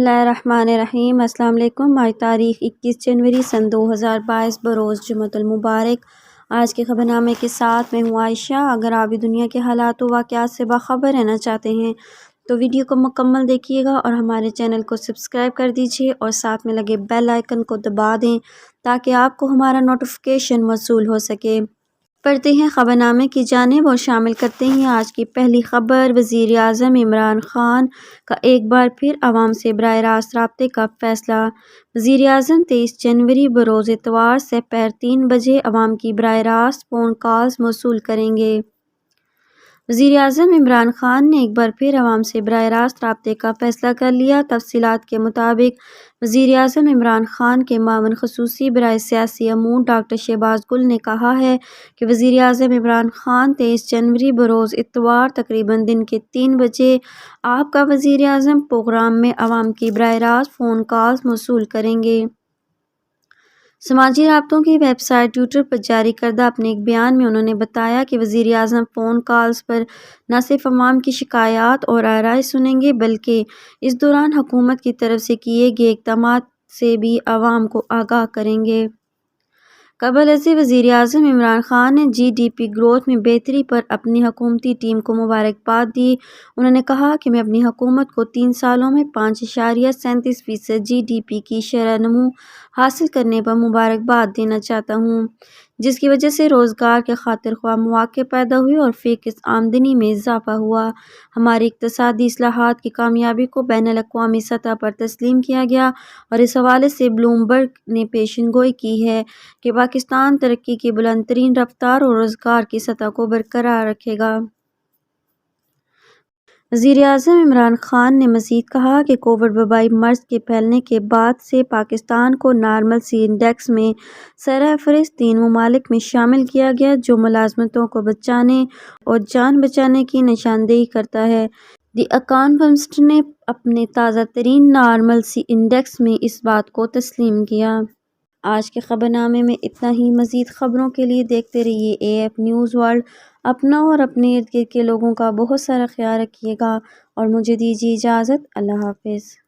اللہ الرحمن الرحیم۔ السلام علیکم۔ آج تاریخ 21 جنوری سن 2022 بروز جمعۃ المبارک۔ آج کے خبر نامے کے ساتھ میں ہوں عائشہ۔ اگر آپ بھی دنیا کے حالات و واقعات سے باخبر رہنا چاہتے ہیں تو ویڈیو کو مکمل دیکھیے گا اور ہمارے چینل کو سبسکرائب کر دیجیے اور ساتھ میں لگے بیل آئیکن کو دبا دیں تاکہ آپ کو ہمارا نوٹیفیکیشن موصول ہو سکے۔ پڑھتے ہیں خبر نامے کی جانب اور شامل کرتے ہیں آج کی پہلی خبر۔ وزیر اعظم عمران خان کا ایک بار پھر عوام سے براہ راست رابطے کا فیصلہ۔ وزیر اعظم 23 جنوری بروز اتوار سحر 3 بجے عوام کی براہ راست فون کالز موصول کریں گے۔ وزیر اعظم عمران خان نے ایک بار پھر عوام سے براہ راست رابطے کا فیصلہ کر لیا۔ تفصیلات کے مطابق وزیر اعظم عمران خان کے معاون خصوصی برائے سیاسی امور ڈاکٹر شہباز گل نے کہا ہے کہ وزیر اعظم عمران خان 23 جنوری بروز اتوار تقریباً دن کے 3 بجے آپ کا وزیر اعظم پروگرام میں عوام کی براہ راست فون کالز موصول کریں گے۔ سماجی رابطوں کی ویب سائٹ ٹویٹر پر جاری کردہ اپنے ایک بیان میں انہوں نے بتایا کہ وزیر اعظم فون کالز پر نہ صرف عوام کی شکایات اور آرائیں سنیں گے بلکہ اس دوران حکومت کی طرف سے کیے گئے اقدامات سے بھی عوام کو آگاہ کریں گے۔ قبل ازیں وزیر اعظم عمران خان نے جی ڈی پی گروتھ میں بہتری پر اپنی حکومتی ٹیم کو مبارکباد دی۔ انہوں نے کہا کہ میں اپنی حکومت کو 3 سالوں میں 5.37% جی ڈی پی کی شرح نمو حاصل کرنے پر مبارکباد دینا چاہتا ہوں، جس کی وجہ سے روزگار کے خاطر خواہ مواقع پیدا ہوئے اور فی کس آمدنی میں اضافہ ہوا۔ ہماری اقتصادی اصلاحات کی کامیابی کو بین الاقوامی سطح پر تسلیم کیا گیا اور اس حوالے سے بلومبرگ نے پیشن گوئی کی ہے کہ پاکستان ترقی کی بلند ترین رفتار اور روزگار کی سطح کو برقرار رکھے گا۔ وزیر اعظم عمران خان نے مزید کہا کہ کووڈ وبائی مرض کے پھیلنے کے بعد سے پاکستان کو نارمل سی انڈیکس میں سرفہرست 3 ممالک میں شامل کیا گیا جو ملازمتوں کو بچانے اور جان بچانے کی نشاندہی کرتا ہے۔ دی اکانومسٹ نے اپنے تازہ ترین نارمل سی انڈیکس میں اس بات کو تسلیم کیا۔ آج کے خبر نامے میں اتنا ہی۔ مزید خبروں کے لیے دیکھتے رہیے AF نیوز ورلڈ۔ اپنا اور اپنے ارد گرد کے لوگوں کا بہت سارا خیال رکھیے گا اور مجھے دیجیے اجازت۔ اللہ حافظ۔